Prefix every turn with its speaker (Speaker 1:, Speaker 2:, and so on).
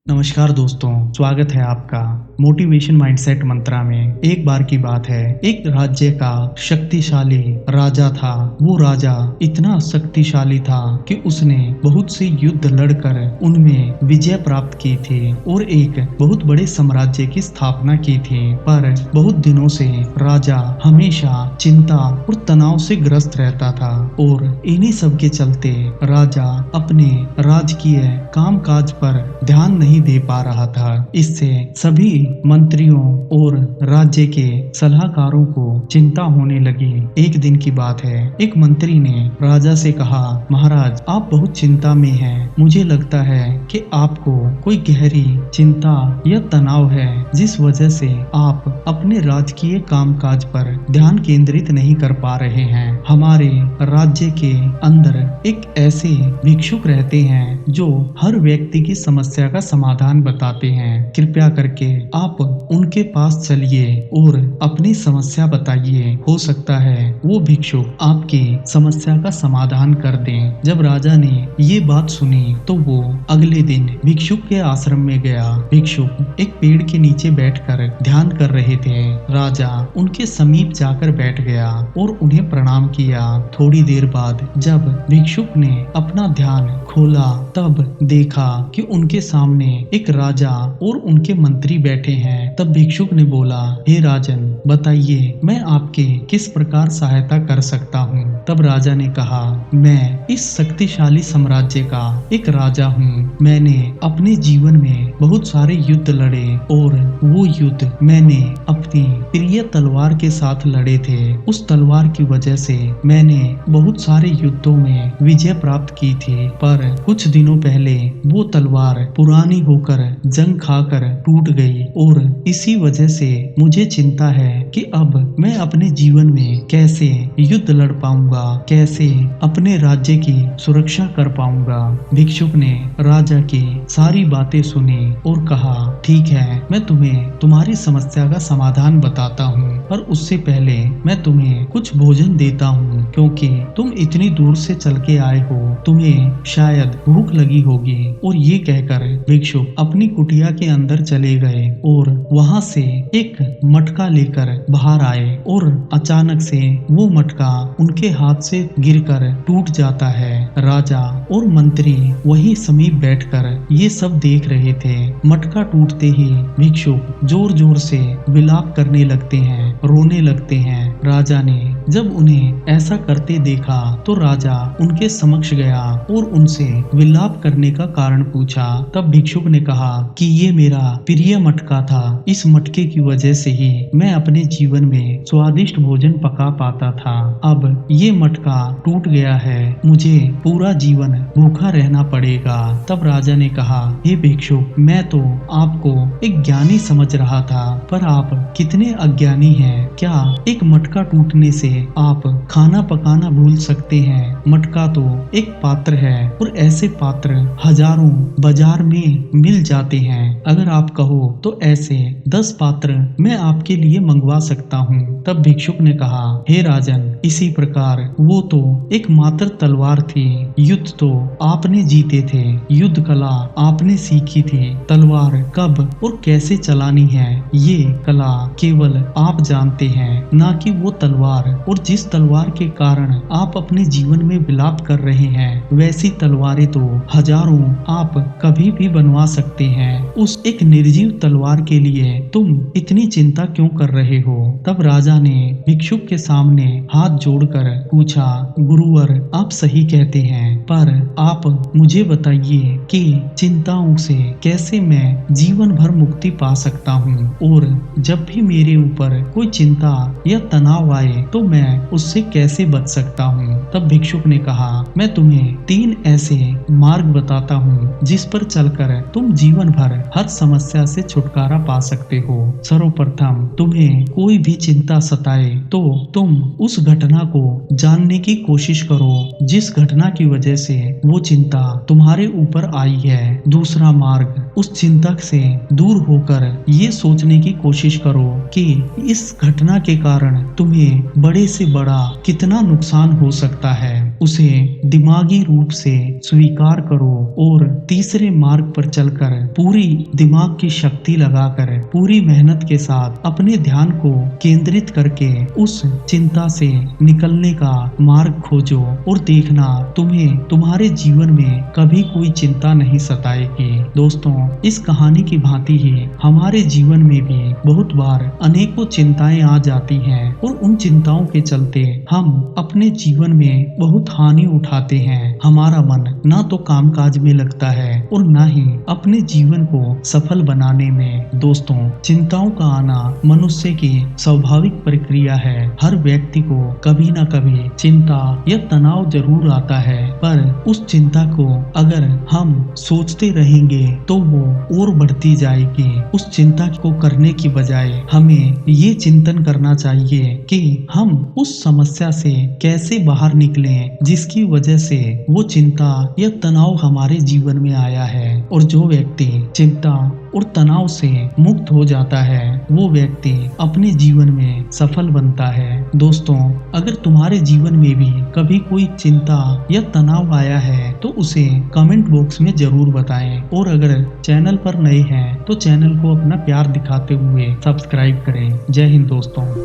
Speaker 1: नमस्कार दोस्तों, स्वागत है आपका मोटिवेशन माइंडसेट मंत्रा में। एक बार की बात है, एक राज्य का शक्तिशाली राजा था। वो राजा इतना शक्तिशाली था कि उसने बहुत से युद्ध लड़कर उनमें विजय प्राप्त की थी और एक बहुत बड़े साम्राज्य की स्थापना की थी। पर बहुत दिनों से राजा हमेशा चिंता और तनाव से ग्रस्त रहता था और इन्हीं सब के चलते राजा अपने राजकीय कामकाज पर ध्यान नहीं दे पा रहा था। इससे सभी मंत्रियों और राज्य के सलाहकारों को चिंता होने लगी। एक दिन की बात है, एक मंत्री ने राजा से कहा, महाराज आप बहुत चिंता में हैं। मुझे लगता है कि आपको कोई गहरी चिंता या तनाव है जिस वजह से आप अपने राजकीय कामकाज पर ध्यान केंद्रित नहीं कर पा रहे हैं। हमारे राज्य के अंदर एक ऐसे भिक्षुक रहते हैं जो हर व्यक्ति की समस्या का समाधान बताते हैं। कृपया करके आप उनके पास चलिए और अपनी समस्या बताइए। हो सकता है वो भिक्षुक आपकी समस्या का समाधान कर दें। जब राजा ने ये बात सुनी तो वो अगले दिन भिक्षुक के आश्रम में गया। भिक्षुक एक पेड़ के नीचे बैठकर ध्यान कर रहे थे। राजा उनके समीप जाकर बैठ गया और उन्हें प्रणाम किया। थोड़ी देर बाद जब भिक्षुक ने अपना ध्यान खोला तब देखा कि उनके सामने एक राजा और उनके मंत्री बैठे हैं। तब भिक्षुक ने बोला, हे राजन, बताइए मैं आपके किस प्रकार सहायता कर सकता हूँ। तब राजा ने कहा, मैं इस शक्तिशाली साम्राज्य का एक राजा हूँ। मैंने अपने जीवन में बहुत सारे युद्ध लड़े और वो युद्ध मैंने अपनी प्रिय तलवार के साथ लड़े थे। उस तलवार की वजह से मैंने बहुत सारे युद्धों में विजय प्राप्त की थी। पर कुछ दिनों पहले वो तलवार पुरानी होकर जंग खाकर टूट गई और इसी वजह से मुझे चिंता है कि अब मैं अपने जीवन में कैसे युद्ध लड़ पाऊंगा, कैसे अपने राज्य की सुरक्षा कर पाऊंगा। भिक्षुक ने राजा की सारी बातें सुनी और कहा, ठीक है, मैं तुम्हें तुम्हारी समस्या का समाधान बताता हूँ, पर उससे पहले मैं तुम्हें कुछ भोजन देता हूँ क्योंकि तुम इतनी दूर से चल के आए हो, तुम्हें शायद भूख लगी होगी। और ये कहकर भिक्षुक अपनी कुटिया के अंदर चले गए और वहां से एक मटका लेकर बाहर आए और अचानक से वो मटका उनके हाथ से गिरकर टूट जाता है। राजा और मंत्री वही समीप बैठकर ये सब देख रहे थे। मटका टूटते ही भिक्षुक जोर जोर से विलाप करने लगते हैं, रोने लगते हैं। राजा ने जब उन्हें ऐसा करते देखा तो राजा उनके समक्ष गया और उनसे विलाप करने का कारण पूछा। तब भिक्षुक ने कहा कि ये मेरा प्रिय मटका था। इस मटके की वजह से ही मैं अपने जीवन में स्वादिष्ट भोजन पका पाता था। अब ये मटका टूट गया है, मुझे पूरा जीवन भूखा रहना पड़ेगा। तब राजा ने कहा, हे भिक्षुक, मैं तो आपको एक ज्ञानी समझ रहा था, पर आप कितने अज्ञानी हैं। क्या एक मटका टूटने से आप खाना पकाना भूल सकते हैं? मटका तो एक पात्र है और ऐसे पात्र हजारों बाजार में मिल जाते हैं। अगर आप कहो तो ऐसे 10 पात्र मैं आपके लिए मंगवा सकता हूँ। तब भिक्षुक ने कहा, हे राजन, इसी प्रकार वो तो एक मात्र तलवार थी। युद्ध तो आपने जीते थे, युद्ध कला आपने सीखी थी। तलवार कब और कैसे चलानी है ये कला केवल आप जानते हैं, ना कि वो तलवार। और जिस तलवार के कारण आप अपने जीवन में विलाप कर रहे हैं, वैसी तलवारें तो हजारों आप कभी भी बनवा सकते हैं। उस एक निर्जीव तलवार के लिए तुम इतनी चिंता क्यों कर रहे हो? तब राजा ने भिक्षुक के सामने हाथ जोड़कर पूछा, गुरुवर, आप सही कहते हैं, पर आप मुझे बताइए कि चिंताओं से कैसे मैं जीवन भर मुक्ति पा सकता हूँ और जब भी मेरे ऊपर कोई चिंता या तनाव आए तो मैं उससे कैसे बच सकता हूँ। तब भिक्षुक ने कहा, मैं तुम्हें 3 ऐसे मार्ग बताता हूँ जिस पर चलकर तुम जीवन भर हर समस्या से छुटकारा पा सकते हो। सर्वप्रथम, तुम्हें कोई भी चिंता सताए तो तुम उस घटना को जानने की कोशिश करो जिस घटना की वजह से वो चिंता तुम्हारे ऊपर आई है। दूसरा मार्ग, उस चिंता से दूर होकर ये सोचने की कोशिश करो कि इस घटना के कारण तुम्हें बड़े बड़े से बड़ा कितना नुकसान हो सकता है, उसे दिमागी रूप से स्वीकार करो और तीसरे मार्ग पर चलकर पूरी दिमाग की शक्ति लगाकर पूरी मेहनत के साथ अपने ध्यान को केंद्रित करके उस चिंता से निकलने का मार्ग खोजो और देखना तुम्हें तुम्हारे जीवन में कभी कोई चिंता नहीं सताएगी। दोस्तों, इस कहानी की भांति ही हमारे जीवन में भी बहुत बार अनेकों चिंताएं आ जाती हैं और उन चिंताओं के चलते हम अपने जीवन में बहुत हानि उठाते हैं। हमारा मन ना तो कामकाज में लगता है और ना ही अपने जीवन को सफल बनाने में। दोस्तों, चिंताओं का आना मनुष्य की स्वाभाविक प्रक्रिया है। हर व्यक्ति को कभी ना कभी चिंता या तनाव जरूर आता है, पर उस चिंता को अगर हम सोचते रहेंगे तो वो और बढ़ती जाएगी। उस चिंता को करने की बजाय हमें ये चिंतन करना चाहिए कि हम उस समस्या से कैसे बाहर निकलें जिसकी वजह से वो चिंता या तनाव हमारे जीवन में आया है। और जो व्यक्ति चिंता और तनाव से मुक्त हो जाता है वो व्यक्ति अपने जीवन में सफल बनता है। दोस्तों, अगर तुम्हारे जीवन में भी कभी कोई चिंता या तनाव आया है तो उसे कमेंट बॉक्स में जरूर बताएं और अगर चैनल पर नए हैं तो चैनल को अपना प्यार दिखाते हुए सब्सक्राइब करें। जय हिंद दोस्तों।